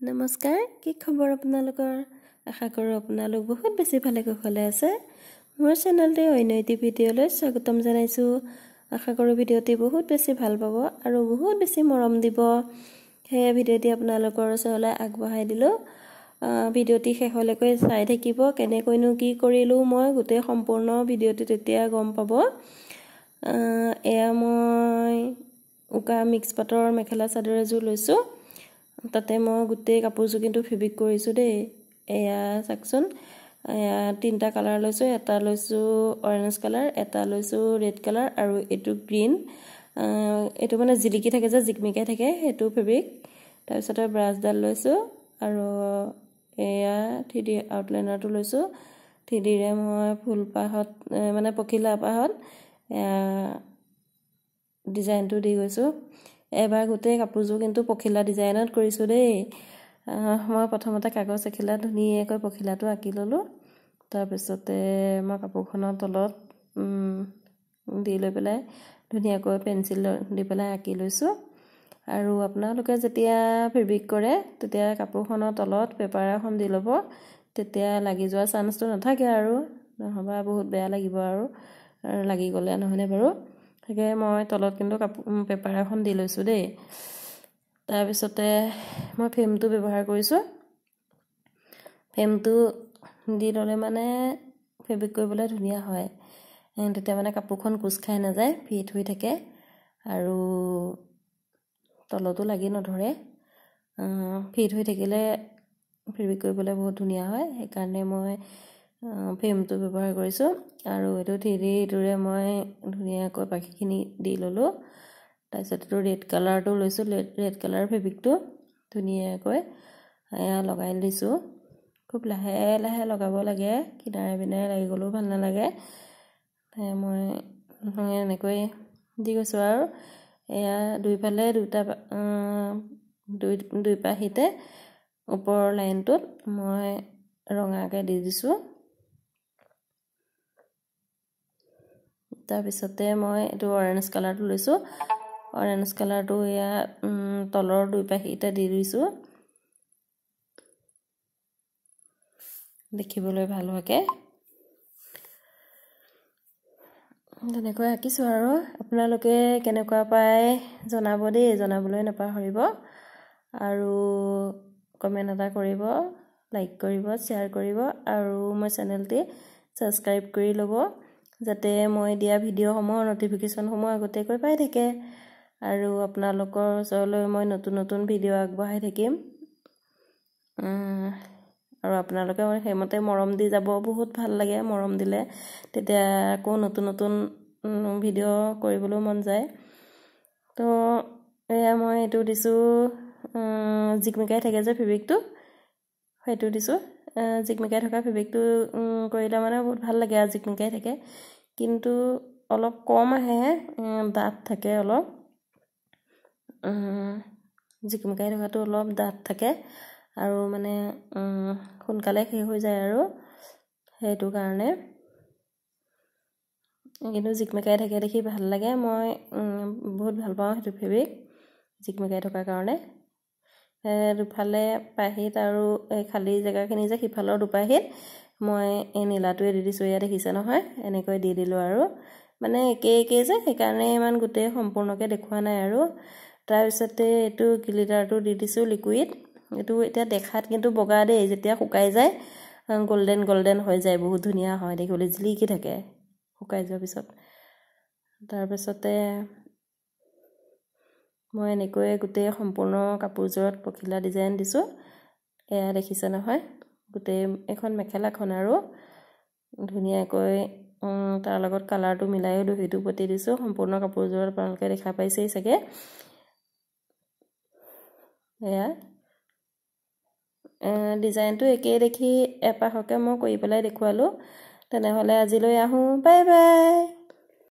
নমস্কাৰ কি খবৰ আপোনালোকৰ আশা কৰো আপোনালোক বহুত বেছি ভালে কুশলে আছে মোৰ চেনেলতে অনৈতিক ভিডিঅলৈ স্বাগতম জনাইছো আশা কৰো ভিডিঅটি বহুত বেছি ভাল পাব আৰু বহুত বেছি মৰম দিব হে ভিডিঅটি আপোনালোকৰ ওচৰলৈ আগবঢ়াই দিলো ভিডিঅটি শেষলৈকে চাই থাকিব কেনেকৈনো কি কৰিলো মই গোটেই সম্পূৰ্ণ ভিডিঅটি তেতিয়া গম পাব এয়া মই উকা মিক্স পাটৰ মেখেলা চাদৰ এযোৰ লৈছো তাতে মই গোটেই কাপোৰযোৰ কিন্তু ফেব্ৰিক কৰিছো দেই এয়া চাকচোন এয়া তিনটা কালাৰ লৈছো এটা লৈছো অৰেঞ্জ কালাৰ এটা লৈছো ৰেড কালাৰ আৰু এটো গ্ৰীন এটো মানে জিলিকি থাকে যে জিকমিকাই থাকে হেতু ফেব্ৰিক তাৰ পিছতে ব্ৰাছডাল লৈছো আৰু এয়া 3D আউটলাইনাৰটো লৈছো 3D ৰে মই ফুল পাহত মানে পখিলা পাহত ডিজাইনটো দি গৈছো এবাৰ গোটেই কাপোৰযোৰ কিন্তু পখিলা ডিজাইনত কৰিছো দেই মই প্ৰথমতে কাগজ এখিলা ধুনীয়াকৈ পখিলাটো আঁকি ললো তাৰ পিছতে মই কাপোৰখনৰ তলত দি লৈ পেলাই ধুনীয়াকৈ পেন্সিল দি পেলাই আঁকি লৈছো আৰু আপোনালোকে যেতিয়া ফেব্ৰিক কৰে তেতিয়া কাপোৰখনৰ তলত পেপাৰ এখন দি ল'ব তেতিয়া লাগি যোৱা চান্সটো নাথাকে আৰু নহবা বহুত বেয়া লাগিব আৰু লাগি গলে নহনে বাৰু হেগে মই তলত কিন্তু পেপাৰ এখন দি লৈছো দেই তাৰ পিছতে মই ফ্ৰেমটো ব্যৱহাৰ কৰিছো ফ্ৰেমটো দি ললে মানে ফেব্ৰিক কৰিবলৈ ধুনীয়া হয় তেতিয়া মানে কাপোৰখন কুছ খাই নাযায় ফিট হৈ থাকে আৰু তলতো লাগি নধৰে ফিট হৈ থাকিলে ফেব্ৰিক কৰিবলৈ বহুত ধুনীয়া হয় সেইকাৰণে মই ফ্ৰেমটো ব্যৱহাৰ কৰিছো আৰু এটো 3D ইটোৰে মই ধুনীয়াকৈ বাকিখিনি দি ললো তাৰপিছত এটো ৰেড কালাৰটো লৈছো ৰেড কালাৰ ফেব্ৰিকটো ধুনীয়াকৈ এয়া লগাই দিছো খুব লাহে লাহে লগাব লাগে কিনাৰে বিনাৰে লাগি গলো ভাল নালাগে মই এনেকৈ দি গৈছো আৰু এয়া দুইফালে দুই পাহিতে ওপৰৰ লাইনটোত মই ৰঙাকে দি দিছো তাৰ পিছতে মই এটো অৰেঞ্জ কালাৰটো লৈছো অৰেঞ্জ কালাৰটো এয়া তলৰ দুই পাহিতে দি দিছো দেখিবলৈ ভাল হকে তেনেকৈ আঁকিছো আৰু আপোনালোকে কেনেকুৱা পায় জনাব দেই জনাবলৈ নাপাহৰিব আৰু কমেন্ট এটা কৰিব লাইক কৰিব শ্বেয়াৰ কৰিব আৰু মোৰ চেনেলটি সাবস্ক্ৰাইব কৰি ল'ব যাতে মই দিয়া ভিডিঅ'সমূহৰ নটিফিকেশনসমূহ আগতেকৈ পাই থাকে আৰু আপোনালোকৰ ওচৰলৈ মই নতুন নতুন ভিডিঅ' আগবঢ়াই থাকিম আৰু আপোনালোকে হেমতে মৰম দি যাব বহুত ভাল লাগে মৰম দিলে তেতিয়া আকৌ নতুন নতুন ভিডিঅ' কৰিবলৈ মন যায় তো এয়া মই এটো দিছো জিকমিকাই থাকে যে ফেব্ৰিকটো হেতু দিছো জিকমিকাই থকা ফেব্ৰিকটো কৰিলে মানে বহুত ভাল লাগে আৰু জিকমিকাই থাকে কিন্তু অলপ কম আহে দাঁত থাকে অলপ জিকমিকাই থকাটো অলপ দাঁত থাকে আৰু মানে সোনকালে শেষ হৈ যায় আৰু হেতু কাৰণে কিন্তু জিকমিকাই থাকে দেখি ভাল লাগে মই বহুত ভাল পাওঁ হেতু ফেব্ৰিক জিকমিকাই থকা কাৰণে দুফালে পাহিত আৰু এই খালি জায়গাখিনি যে হিফালৰ দুপাহিত মই এই নীলাটোৱে দি দিছো ইয়া দেখিছে নহয় এনেকৈ দি দিলো আৰু মানে একে যে সেইকাৰণে ইমান গোটেই সম্পূৰ্ণকে দেখুৱা নাই আৰু তাৰ পিছতে এটো গ্লিটাৰটো দি দিছো লিকুইড এটো এতিয়া দেখাত কিন্তু বগা দেই যেতিয়া শুকাই যায় গোল্ডেন গোল্ডেন হৈ যায় বহুত ধুনীয়া হয় দেখিবলৈ জিলিকি থাকে শুকাই যোৱাৰ পিছত তাৰ পিছতে মই এনেকৈ গোটেই সম্পূৰ্ণ কাপোৰযোৰত পখিলা ডিজাইন দিছো এয়া দেখিছে নহয় গোটেই এখন মেখেলাখন আৰু ধুনীয়াকৈ তাৰ লগত কালাৰটো মিলাইও দহিটো পতি দিছো সম্পূৰ্ণ কাপোৰযোৰত আপোনালোকে দেখা পাইছেই চাগে এয়া ডিজাইনটো একে দেখি এপাহকে মই কৰি পেলাই দেখুৱালো তেনেহলে আজিলৈ আহো বাই বাই